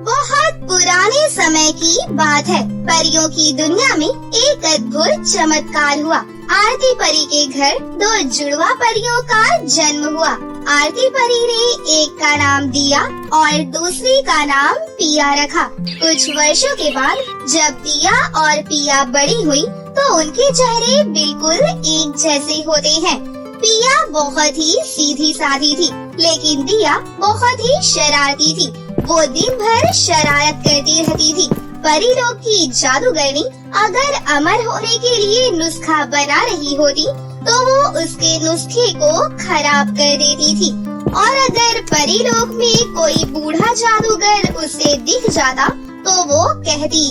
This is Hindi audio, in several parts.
बहुत पुराने समय की बात है। परियों की दुनिया में एक अद्भुत चमत्कार हुआ। आरती परी के घर दो जुड़वा परियों का जन्म हुआ। आरती परी ने एक का नाम दिया और दूसरी का नाम पिया रखा। कुछ वर्षों के बाद जब दिया और पिया बड़ी हुई तो उनके चेहरे बिल्कुल एक जैसे होते हैं। पिया बहुत ही सीधी सादी थी, लेकिन दिया बहुत ही शरारती थी। वो दिन भर शरारत करती रहती थी। परी लोग की जादूगरनी अगर अमर होने के लिए नुस्खा बना रही होती तो वो उसके नुस्खे को खराब कर देती थी। और अगर परी लोग में कोई बूढ़ा जादूगर उसे दिख जाता तो वो कहती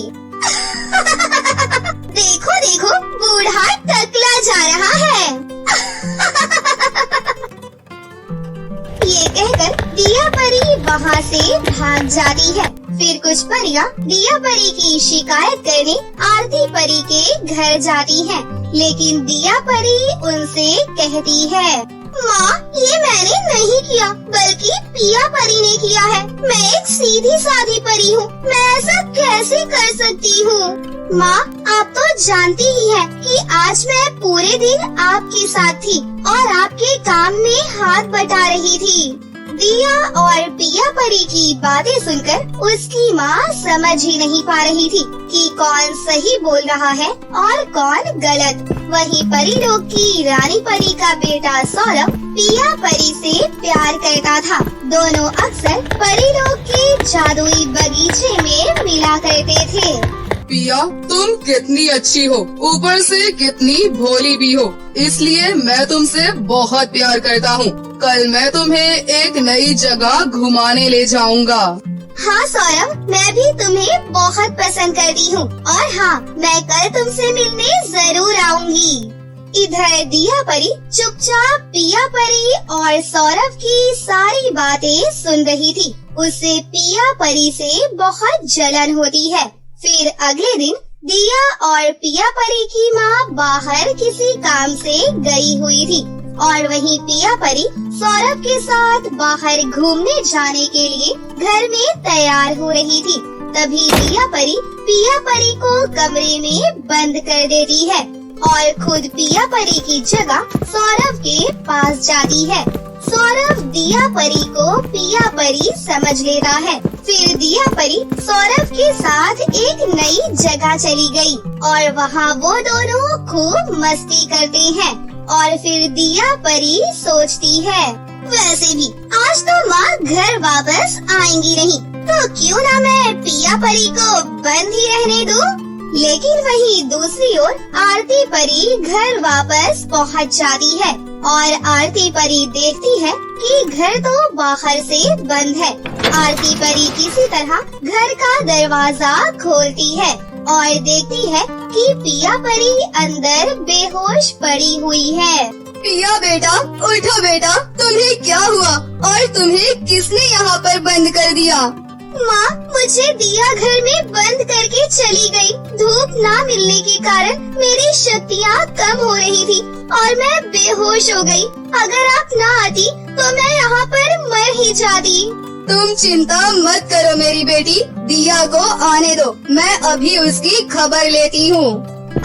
देखो देखो, बूढ़ा टकला जा रहा है। ये कहकर दिया परी वहाँ से भाग जाती है। फिर कुछ परियां दिया परी की शिकायत करने आरती परी के घर जाती हैं, लेकिन दिया परी उनसे कहती है, माँ ये मैंने नहीं किया, बल्कि पिया परी ने किया है। मैं एक सीधी सादी परी हूँ, मैं ऐसा कैसे कर सकती हूँ? माँ आप तो जानती ही हैं कि आज मैं पूरे दिन आपके साथ थी और आपके काम में हाथ बटा रही थी। दिया और पिया परी की बातें सुनकर उसकी माँ समझ ही नहीं पा रही थी कि कौन सही बोल रहा है और कौन गलत। वहीं परी लोग की रानी परी का बेटा सौरभ पिया परी से प्यार करता था। दोनों अक्सर परी लोग के जादुई बगीचे में मिला करते थे। पिया तुम कितनी अच्छी हो, ऊपर से कितनी भोली भी हो, इसलिए मैं तुमसे बहुत प्यार करता हूँ। कल मैं तुम्हें एक नई जगह घुमाने ले जाऊँगा। हाँ सौरभ, मैं भी तुम्हें बहुत पसंद करती हूँ और हाँ, मैं कल तुमसे मिलने जरूर आऊंगी। इधर दिया परी चुपचाप पिया परी और सौरभ की सारी बातें सुन रही थी। उसे पिया परी से बहुत जलन होती है। फिर अगले दिन दिया और पिया परी की माँ बाहर किसी काम से गई हुई थी और वहीं पिया परी सौरभ के साथ बाहर घूमने जाने के लिए घर में तैयार हो रही थी। तभी दिया परी पिया परी को कमरे में बंद कर देती है और खुद पिया परी की जगह सौरभ के पास जाती है। सौरभ दिया परी को पिया परी समझ लेता है। फिर दिया परी सौरभ के साथ एक नई जगह चली गई और वहाँ वो दोनों खूब मस्ती करते हैं। और फिर दिया परी सोचती है, वैसे भी आज तो माँ घर वापस आएंगी नहीं, तो क्यों ना मैं पिया परी को बंद ही रहने दूं। लेकिन वहीं दूसरी ओर आरती परी घर वापस पहुँच जाती है और आरती परी देखती है कि घर तो बाहर से बंद है। आरती परी किसी तरह घर का दरवाजा खोलती है और देखती है कि पिया परी अंदर बेहोश पड़ी हुई है। पिया बेटा, उठो बेटा, तुम्हें क्या हुआ और तुम्हें किसने यहाँ पर बंद कर दिया? माँ मुझे दिया घर में बंद करके चली गई। धूप ना मिलने के कारण मेरी शक्तियाँ कम हो रही थी और मैं बेहोश हो गई। अगर आप ना आती तो मैं यहाँ पर मर ही जाती। तुम चिंता मत करो मेरी बेटी, दिया को आने दो, मैं अभी उसकी खबर लेती हूँ।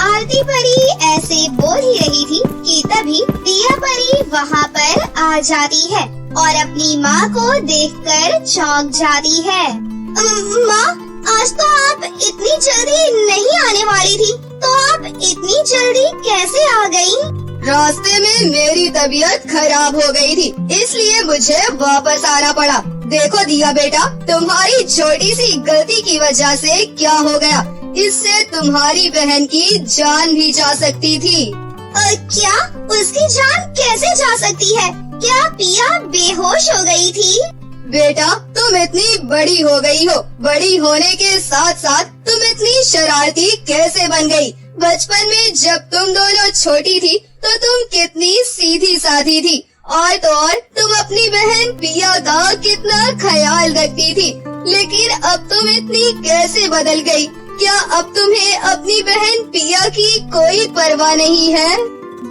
आरती परी ऐसे बोल ही रही थी कि तभी दिया परी वहाँ पर आ जाती है और अपनी माँ को देखकर चौंक जाती है। माँ आज तो आप इतनी जल्दी नहीं आने वाली थी, तो आप इतनी जल्दी कैसे आ गयी? रास्ते में मेरी तबीयत खराब हो गई थी, इसलिए मुझे वापस आना पड़ा। देखो दिया बेटा, तुम्हारी छोटी सी गलती की वजह से क्या हो गया, इससे तुम्हारी बहन की जान भी जा सकती थी। क्या उसकी जान कैसे जा सकती है? क्या पिया बेहोश हो गई थी? बेटा तुम इतनी बड़ी हो गई हो, बड़ी होने के साथ साथ तुम इतनी शरारती कैसे बन गई? बचपन में जब तुम दोनों छोटी थी तो तुम कितनी सीधी सादी थी और तो और तुम अपनी बहन पिया का कितना ख्याल रखती थी, लेकिन अब तुम इतनी कैसे बदल गई? क्या अब तुम्हें अपनी बहन पिया की कोई परवाह नहीं है?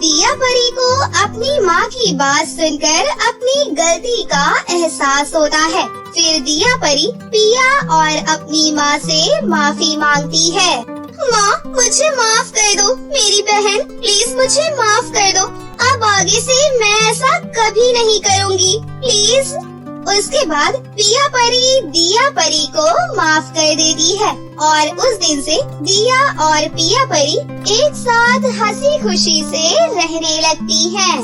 दिया परी को अपनी माँ की बात सुनकर अपनी गलती का एहसास होता है। फिर दिया परी पिया और अपनी माँ से माफी मांगती है। माँ, मुझे माफ कर दो, मेरी बहन, प्लीज मुझे माफ कर दो। अब आगे से मैं ऐसा कभी नहीं करूँगी, प्लीज। उसके बाद पिया परी दिया परी को माफ कर देती है और उस दिन से दिया और पिया परी एक साथ हंसी खुशी से रहने लगती हैं।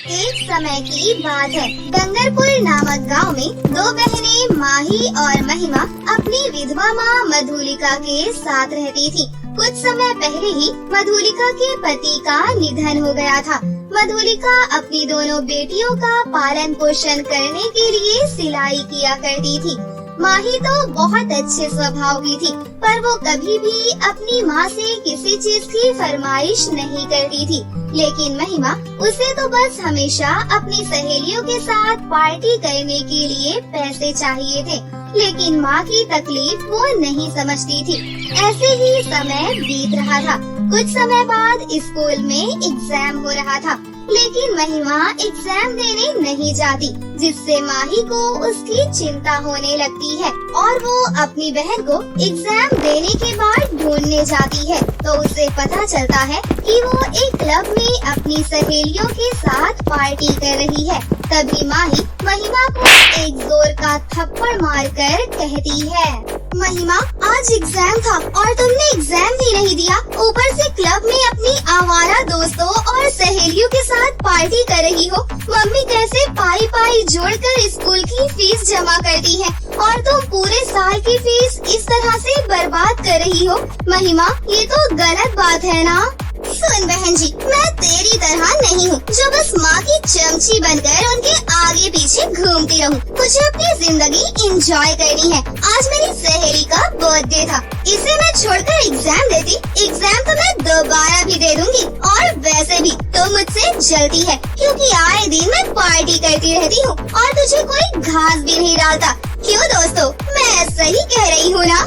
एक समय की बात है, डंगरपुर नामक गांव में दो बहनें माही और महिमा अपनी विधवा माँ मधुलिका के साथ रहती थी। कुछ समय पहले ही मधुलिका के पति का निधन हो गया था। मधुलिका अपनी दोनों बेटियों का पालन पोषण करने के लिए सिलाई किया करती थी। माही तो बहुत अच्छे स्वभाव की थी, पर वो कभी भी अपनी माँ से किसी चीज की फरमाइश नहीं करती थी। लेकिन महिमा, उसे तो बस हमेशा अपनी सहेलियों के साथ पार्टी करने के लिए पैसे चाहिए थे, लेकिन माँ की तकलीफ वो नहीं समझती थी। ऐसे ही समय बीत रहा था। कुछ समय बाद स्कूल में एग्जाम हो रहा था, लेकिन महिमा एग्जाम देने नहीं जाती, जिससे माही को उसकी चिंता होने लगती है और वो अपनी बहन को एग्जाम देने के बाद ढूंढने जाती है। तो उसे पता चलता है कि वो एक क्लब में अपनी सहेलियों के साथ पार्टी कर रही है। तभी माही महिमा को एक जोर का थप्पड़ मारकर कहती है, महिमा, आज एग्जाम था और तुमने एग्जाम भी नहीं दिया, ऊपर से क्लब में अपनी आवारा दोस्तों और सहेलियों के साथ पार्टी कर रही हो। मम्मी कैसे पाई पाई जोड़कर स्कूल की फीस जमा करती है और तुम पूरे साल की फीस इस तरह से बर्बाद कर रही हो। महिमा, ये तो गलत बात है ना? सुन बहन जी, मैं तेरी तरह नहीं हूँ जो बस माँ की चमची बनकर उनके आगे पीछे घूमती रहूँ। मुझे अपनी जिंदगी एंजॉय करनी है। आज मेरी सहेली का बर्थडे था, इसे मैं छोड़कर एग्जाम देती, एग्जाम तो मैं दोबारा भी दे दूंगी। और वैसे भी तो मुझसे जलती है, क्योंकि आए दिन मैं पार्टी करती रहती हूँ और तुझे कोई घास भी नहीं डालता। क्यों दोस्तों, मैं सही कह रही हूँ ना?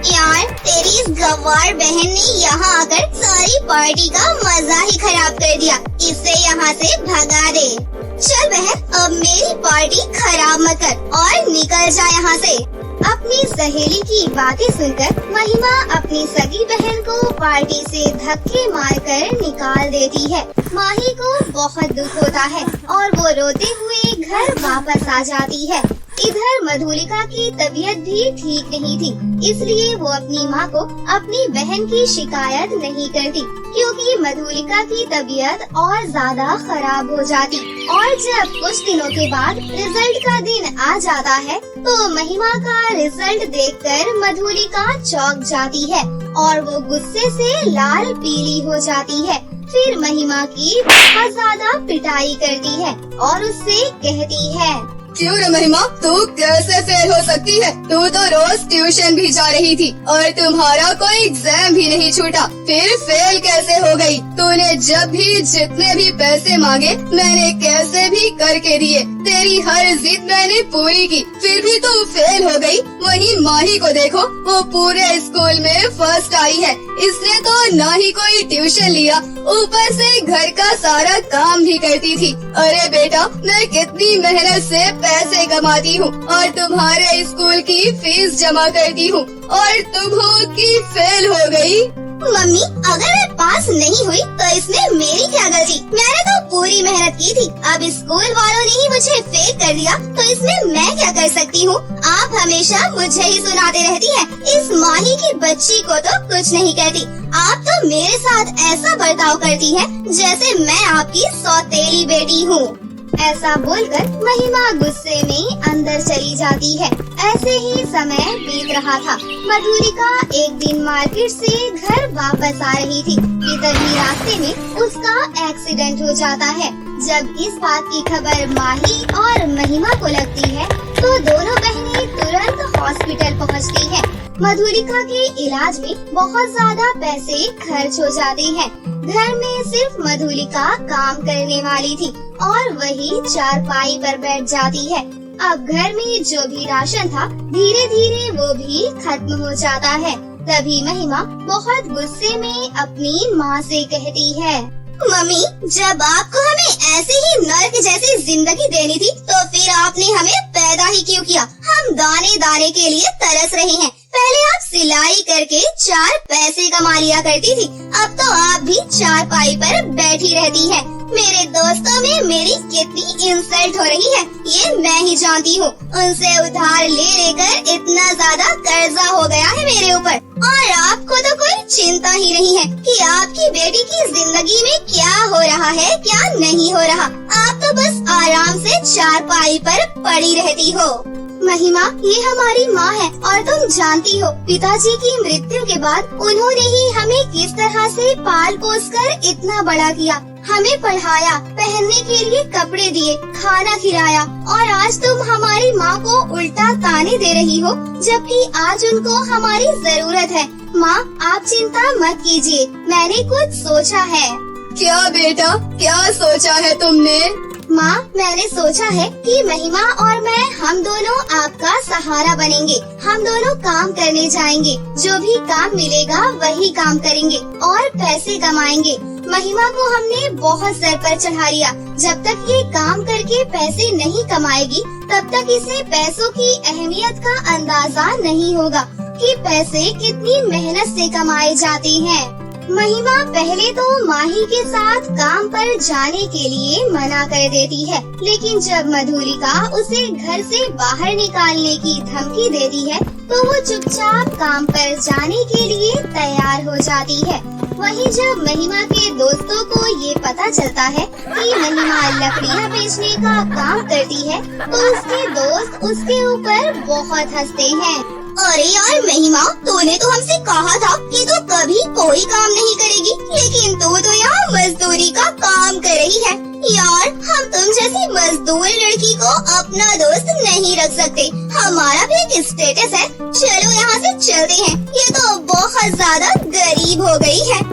यार, तेरी इस गवार बहन ने यहाँ आकर सारी पार्टी का मजा ही खराब कर दिया। इसे यहाँ से भगा दे। चल बहन, अब मेरी पार्टी खराब मत कर और निकल जा यहाँ से। अपनी सहेली की बातें सुनकर महिमा अपनी सगी बहन को पार्टी से धक्के मारकर निकाल देती है। माही को बहुत दुख होता है और वो रोते हुए घर वापस आ जाती है। इधर मधुलिका की तबीयत भी ठीक नहीं थी, इसलिए वो अपनी माँ को अपनी बहन की शिकायत नहीं करती, क्योंकि मधुलिका की तबीयत और ज्यादा खराब हो जाती। और जब कुछ दिनों के बाद रिजल्ट का दिन आ जाता है, तो महिमा का रिजल्ट देखकर मधुलिका चौंक जाती है और वो गुस्से से लाल पीली हो जाती है। फिर महिमा की बहुत ज्यादा पिटाई करती है और उससे कहती है, क्यों रे महिमा, तू कैसे फेल हो सकती है? तू तो रोज ट्यूशन भी जा रही थी और तुम्हारा कोई एग्जाम भी नहीं छूटा, फिर फेल कैसे हो गई? तूने जब भी जितने भी पैसे मांगे मैंने कैसे भी करके दिए, तेरी हर जिद मैंने पूरी की, फिर भी तू फेल हो गई। वहीं माही को देखो, वो पूरे स्कूल में फर्स्ट आई है, इसने तो ना ही कोई ट्यूशन लिया, ऊपर से घर का सारा काम भी करती थी। अरे बेटा, मैं कितनी मेहनत से पैसे कमाती हूँ और तुम्हारे स्कूल की फीस जमा करती हूँ और तुम हो कि फेल हो गई। मम्मी, अगर मैं पास नहीं हुई तो इसमें मेरी क्या गलती? मैंने तो पूरी मेहनत की थी। अब स्कूल वालों ने ही मुझे फेल कर दिया तो इसमें मैं क्या कर सकती हूँ? आप हमेशा मुझे ही सुनाते रहती हैं। इस माही की बच्ची को तो कुछ नहीं कहती। आप तो मेरे साथ ऐसा बर्ताव करती है जैसे मैं आपकी सौतेली बेटी हूँ। ऐसा बोलकर महिमा गुस्से में अंदर चली जाती है। ऐसे ही समय बीत रहा था। मधुलिका एक दिन मार्केट से घर वापस आ रही थी कि तभी रास्ते में उसका एक्सीडेंट हो जाता है। जब इस बात की खबर माही और महिमा को लगती है तो दोनों बहनें तुरंत हॉस्पिटल पहुंचती हैं। मधुलिका के इलाज में बहुत ज्यादा पैसे खर्च हो जाते हैं। घर में सिर्फ मधुलिका काम करने वाली थी और वही चारपाई पर बैठ जाती है। अब घर में जो भी राशन था धीरे धीरे वो भी खत्म हो जाता है। तभी महिमा बहुत गुस्से में अपनी माँ से कहती है, मम्मी, जब आपको हमें ऐसे ही नर्क जैसी जिंदगी देनी थी तो फिर आपने हमें पैदा ही क्यों किया? हम दाने दाने के लिए तरस रहे हैं। पहले आप सिलाई करके 4 पैसे कमा लिया करती थी, अब तो आप भी चारपाई पर बैठी रहती हैं। मेरे दोस्तों में मेरी कितनी इंसल्ट हो रही है ये मैं ही जानती हूँ। उनसे उधार ले लेकर इतना ज्यादा कर्जा हो गया है मेरे ऊपर, और आपको तो कोई चिंता ही नहीं है कि आपकी बेटी की जिंदगी में क्या हो रहा है क्या नहीं हो रहा। आप तो बस आराम से चारपाई पर पड़ी रहती हो। महिमा, ये हमारी माँ है और तुम जानती हो पिताजी की मृत्यु के बाद उन्होंने ही हमें किस तरह से पाल पोस कर इतना बड़ा किया, हमें पढ़ाया, पहनने के लिए कपड़े दिए, खाना खिलाया, और आज तुम हमारी माँ को उल्टा ताने दे रही हो, जबकि आज उनको हमारी जरूरत है। माँ, आप चिंता मत कीजिए, मैंने कुछ सोचा है। क्या बेटा, क्या सोचा है तुमने? माँ, मैंने सोचा है कि महिमा और मैं हम दोनों आपका सहारा बनेंगे। हम दोनों काम करने जाएंगे, जो भी काम मिलेगा वही काम करेंगे और पैसे कमाएंगे। महिमा को हमने बहुत सर पर चढ़ा लिया, जब तक ये काम करके पैसे नहीं कमाएगी तब तक इसे पैसों की अहमियत का अंदाजा नहीं होगा कि पैसे कितनी मेहनत से कमाए जाते हैं। महिमा पहले तो माही के साथ काम पर जाने के लिए मना कर देती है, लेकिन जब मधुलिका उसे घर से बाहर निकालने की धमकी देती है तो वो चुपचाप काम पर जाने के लिए तैयार हो जाती है। वहीं जब महिमा के दोस्तों को ये पता चलता है कि महिमा लकड़ियाँ बेचने का काम करती है तो उसके दोस्त उसके ऊपर बहुत हंसते हैं। अरे यार महिमा, तूने तो हमसे कहा था कि तू कभी कोई काम नहीं करेगी, लेकिन तू तो यहाँ मजदूरी का काम कर रही है। यार, हम तुम जैसी मजदूर लड़की को अपना दोस्त नहीं रख सकते, हमारा भी एक स्टेटस है। चलो यहाँ से चलते हैं, ये तो बहुत ज्यादा गरीब हो गई है।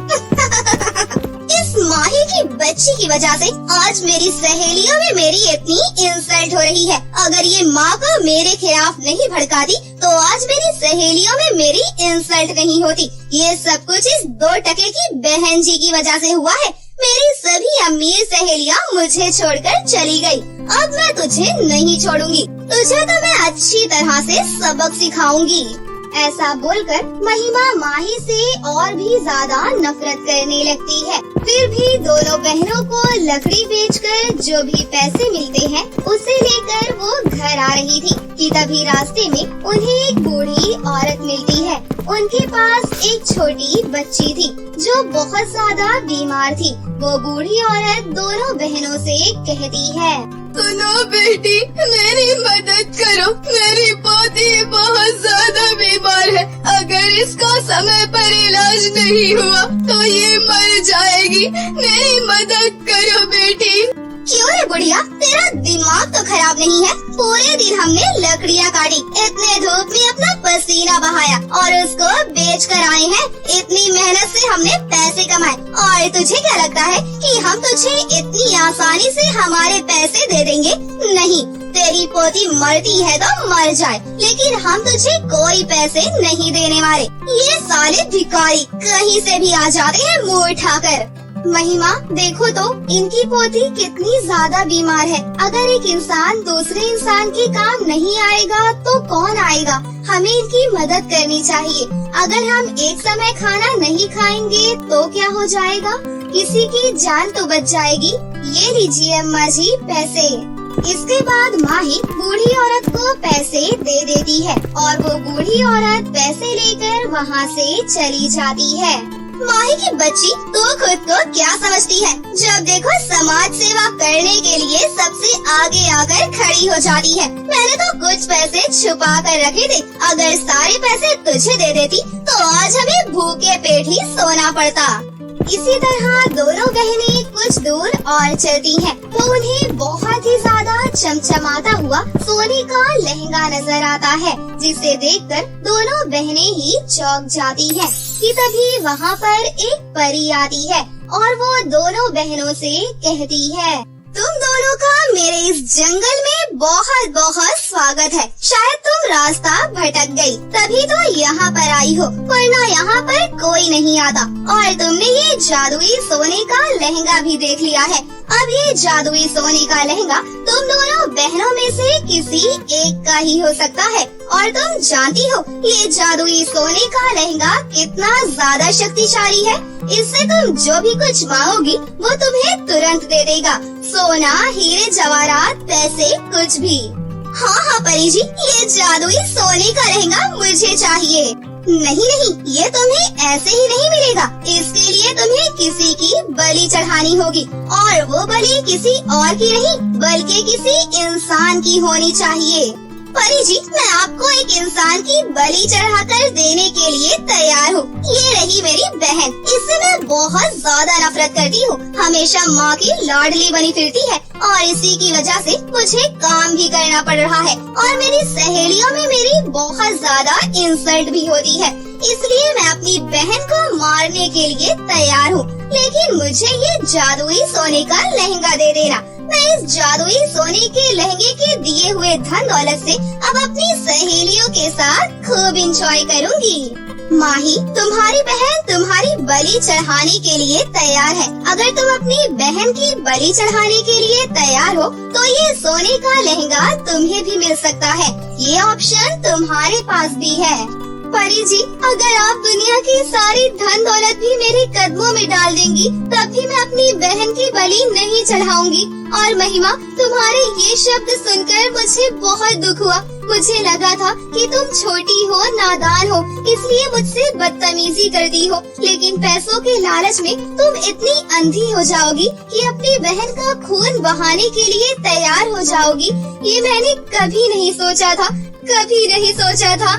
इस माही की बच्ची की वजह से आज मेरी सहेलियों में मेरी इतनी इंसल्ट हो रही है। अगर ये माँ को मेरे खिलाफ नहीं भड़काती तो आज मेरी सहेलियों में मेरी इंसल्ट नहीं होती। ये सब कुछ इस 2 टके की बहन जी की वजह से हुआ है। मेरी सभी अमीर सहेलियाँ मुझे छोड़कर चली गई, अब मैं तुझे नहीं छोड़ूंगी, तुझे तो मैं अच्छी तरह से सबक सिखाऊंगी। ऐसा बोलकर महिमा माही से और भी ज्यादा नफरत करने लगती है। फिर भी दोनों बहनों को लकड़ी बेचकर जो भी पैसे मिलते हैं उसे लेकर वो घर आ रही थी कि तभी रास्ते में उन्हें एक बूढ़ी औरत मिलती है। उनके पास एक छोटी बच्ची थी जो बहुत ज्यादा बीमार थी। वो बूढ़ी औरत दोनों बहनों से कहती है, सुनो बेटी, मेरी मदद करो, मेरी पोती बहुत ज्यादा बीमार है। अगर इसका समय पर इलाज नहीं हुआ तो ये मर जाएगी, मेरी मदद करो बेटी। क्यों रे बुढ़िया, तेरा दिमाग तो खराब नहीं है? पूरे दिन हमने लकड़ियाँ काटी, इतने धूप में अपना पसीना बहाया और उसको बेच कर आए हैं। इतनी मेहनत से हमने पैसे कमाए और तुझे क्या लगता है कि हम तुझे इतनी आसानी से हमारे पैसे दे देंगे? नहीं, तेरी पोती मरती है तो मर जाए, लेकिन हम तुझे कोई पैसे नहीं देने वाले। ये साले भिखारी कहीं से भी आ जाते हैं मुँह उठाकर। महिमा, देखो तो इनकी पोती कितनी ज्यादा बीमार है। अगर एक इंसान दूसरे इंसान के काम नहीं आएगा तो कौन आएगा? हमें इनकी मदद करनी चाहिए। अगर हम एक समय खाना नहीं खाएंगे तो क्या हो जाएगा? किसी की जान तो बच जाएगी। ये लीजिए अम्मा जी पैसे। इसके बाद माही बूढ़ी औरत को पैसे दे देती है और वो बूढ़ी औरत पैसे लेकर वहाँ से चली जाती है। माही की बच्ची तो खुद को क्या समझती है? जब देखो समाज सेवा करने के लिए सबसे आगे आकर खड़ी हो जाती है। मैंने तो कुछ पैसे छुपा कर रखे थे, अगर सारे पैसे तुझे दे देती तो आज हमें भूखे पेट ही सोना पड़ता। इसी तरह दोनों बहनें कुछ दूर और चलती हैं, तो उन्हें बहुत ही ज्यादा चमचमाता हुआ सोने का लहंगा नजर आता है, जिसे देखकर दोनों बहनें ही चौंक जाती हैं कि तभी वहाँ पर एक परी आती है और वो दोनों बहनों से कहती है, तुम दोनों का मेरे इस जंगल में बहुत बहुत स्वागत है। शायद तुम रास्ता भटक गई, तभी तो यहाँ पर आई हो, वरना यहाँ पर कोई नहीं आता। और तुमने ये जादुई सोने का लहंगा भी देख लिया है। अब ये जादुई सोने का लहंगा तुम दोनों बहनों में से किसी एक का ही हो सकता है। और तुम जानती हो ये जादुई सोने का लहंगा कितना ज्यादा शक्तिशाली है। इससे तुम जो भी कुछ मांगोगी वो तुम्हें तुरंत दे देगा, सोना, हीरे जवाहरात, पैसे, कुछ भी। हाँ हाँ परी जी, ये जादुई सोने का लहंगा मुझे चाहिए। नहीं, ये तुम्हें ऐसे ही नहीं मिलेगा। इसके लिए तुम्हें किसी की बलि चढ़ानी होगी, और वो बलि किसी और की नहीं बल्कि किसी इंसान की होनी चाहिए। परी जी, मैं आपको एक इंसान की बलि चढ़ाकर देने के लिए तैयार हूँ। ये रही मेरी बहन, इससे मैं बहुत ज्यादा नफरत करती हूँ। हमेशा माँ की लाडली बनी फिरती है और इसी की वजह से मुझे काम भी करना पड़ रहा है, और मेरी सहेलियों में मेरी बहुत ज्यादा इंसल्ट भी होती है। इसलिए मैं अपनी बहन को मारने के लिए तैयार हूँ, लेकिन मुझे ये जादुई सोने का लहंगा दे देना। मैं इस जादुई सोने के लहंगे के दिए हुए धन दौलत से अब अपनी सहेलियों के साथ खूब इंजॉय करूँगी। माही, तुम्हारी बहन तुम्हारी बलि चढ़ाने के लिए तैयार है। अगर तुम अपनी बहन की बलि चढ़ाने के लिए तैयार हो तो ये सोने का लहंगा तुम्हें भी मिल सकता है। ये ऑप्शन तुम्हारे पास भी है। परी जी, अगर आप दुनिया की सारी धन दौलत भी मेरे कदमों में डाल देंगी तब भी मैं अपनी बहन की बलि नहीं चढ़ाऊंगी। और महिमा, तुम्हारे ये शब्द सुनकर मुझे बहुत दुख हुआ। मुझे लगा था कि तुम छोटी हो, नादान हो, इसलिए मुझसे बदतमीजी करती हो, लेकिन पैसों के लालच में तुम इतनी अंधी हो जाओगी कि अपनी बहन का खून बहाने के लिए तैयार हो जाओगी। ये मैंने कभी नहीं सोचा था, कभी नहीं सोचा था।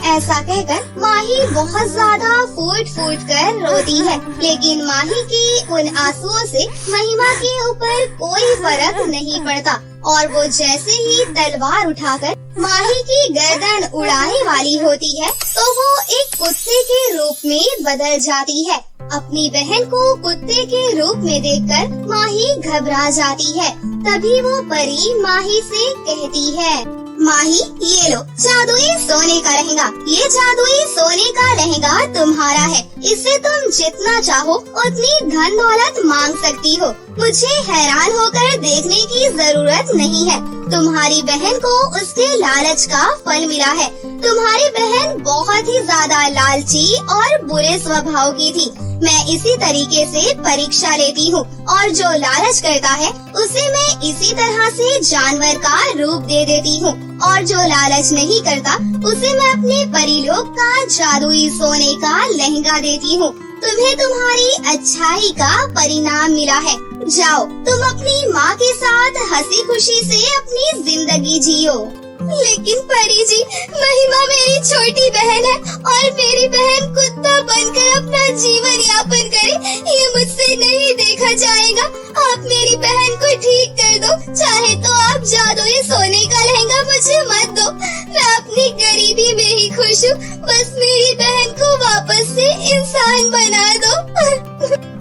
ऐसा कहकर माही बहुत ज्यादा फूट फूट कर रोती है, लेकिन माही की उन आंसुओं से महिमा के ऊपर कोई फर्क नहीं पड़ता, और वो जैसे ही तलवार उठाकर माही की गर्दन उड़ाने वाली होती है तो वो एक कुत्ते के रूप में बदल जाती है। अपनी बहन को कुत्ते के रूप में देखकर माही घबरा जाती है। तभी वो परी माही से कहती है, माही, ये लो जादुई सोने का लहंगा। ये जादुई सोने का लहंगा तुम्हारा है। इससे तुम जितना चाहो उतनी धन दौलत मांग सकती हो। मुझे हैरान होकर देखने की जरूरत नहीं है। तुम्हारी बहन को उसके लालच का फल मिला है। तुम्हारी बहन बहुत ही ज्यादा लालची और बुरे स्वभाव की थी। मैं इसी तरीके से परीक्षा लेती हूँ, और जो लालच करता है उसे मैं इसी तरह से जानवर का रूप दे देती हूँ, और जो लालच नहीं करता उसे मैं अपने परिलोक का जादुई सोने का लहंगा देती हूँ। तुम्हें तुम्हारी अच्छाई का परिणाम मिला है। जाओ, तुम अपनी माँ के साथ हंसी खुशी से अपनी जिंदगी जियो। लेकिन परी जी, महिमा मेरी छोटी बहन है और मेरी बहन कुत्ता बनकर अपना जीवन यापन करे, ये मुझसे नहीं देखा जाएगा। आप मेरी बहन को ठीक कर दो, चाहे तो आप जादुई सोने का लहंगा मुझे मत दो। मैं अपनी गरीबी में ही खुश हूँ, बस मेरी बहन को वापस से इंसान बना दो।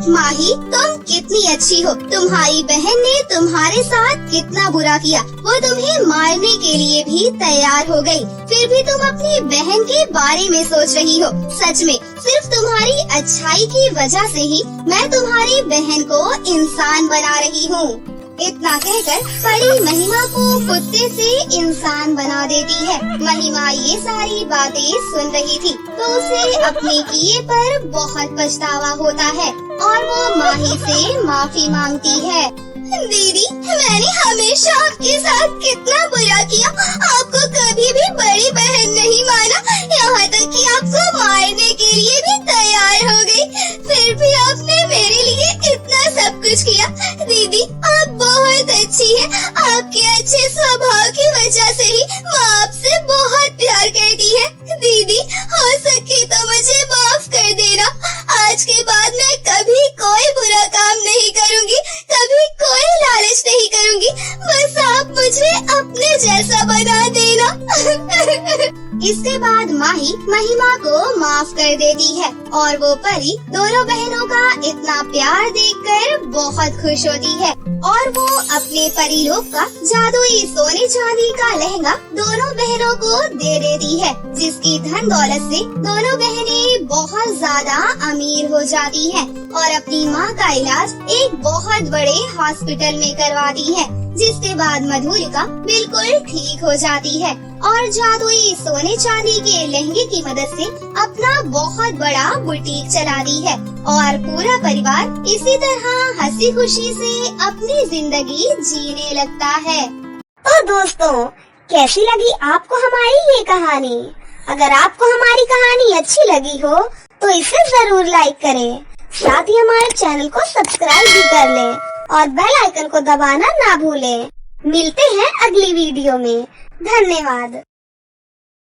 माही, तुम कितनी अच्छी हो। तुम्हारी बहन ने तुम्हारे साथ कितना बुरा किया, वो तुम्हें मारने के लिए भी तैयार हो गई, फिर भी तुम अपनी बहन के बारे में सोच रही हो। सच में सिर्फ तुम्हारी अच्छाई की वजह से ही मैं तुम्हारी बहन को इंसान बना रही हूँ। इतना कहकर परी महिमा को कुत्ते से इंसान बना देती है। महिमा ये सारी बातें सुन रही थी तो उसे अपने किए पर बहुत पछतावा होता है, और वो माही से माफी मांगती है। दीदी, मैंने हमेशा आपके साथ कितना बुरा किया। आपको कभी भी बड़ी बहन नहीं माना, यहाँ तक कि आपको मारने के लिए भी तैयार हो गई। फिर भी आपने मेरे लिए इतना सब कुछ किया। दीदी, आप बहुत अच्छी हैं। आपके अच्छे स्वभाव की वजह से ही माँ आपसे बहुत प्यार करती है। दीदी, हो सके तो मुझे माफ कर देना। आज के बाद मैं कभी कोई बुरा काम नहीं करूँगी, कभी कोई लालच नहीं करूँगी। बस आप मुझे अपने जैसा बना देना। इसके बाद माही महिमा को माफ कर देती है और वो परी दोनों बहनों का इतना प्यार देखकर बहुत खुश होती है और वो अपने परी लोग का जादुई सोने चांदी का लहंगा दोनों बहनों को दे देती है, जिसकी धन दौलत से दोनों बहनें बहुत ज्यादा अमीर हो जाती हैं और अपनी माँ का इलाज एक बहुत बड़े हॉस्पिटल में करवाती है, जिसके बाद मधुलिका बिल्कुल ठीक हो जाती है और जादुई सोने चांदी के लहंगे की मदद से अपना बहुत बड़ा बुटीक चलाती है और पूरा परिवार इसी तरह हंसी खुशी से अपनी जिंदगी जीने लगता है। तो दोस्तों, कैसी लगी आपको हमारी ये कहानी? अगर आपको हमारी कहानी अच्छी लगी हो तो इसे जरूर लाइक करें, साथ ही हमारे चैनल को सब्सक्राइब भी कर लें और बेल आइकन को दबाना ना भूलें। मिलते हैं अगली वीडियो में। धन्यवाद।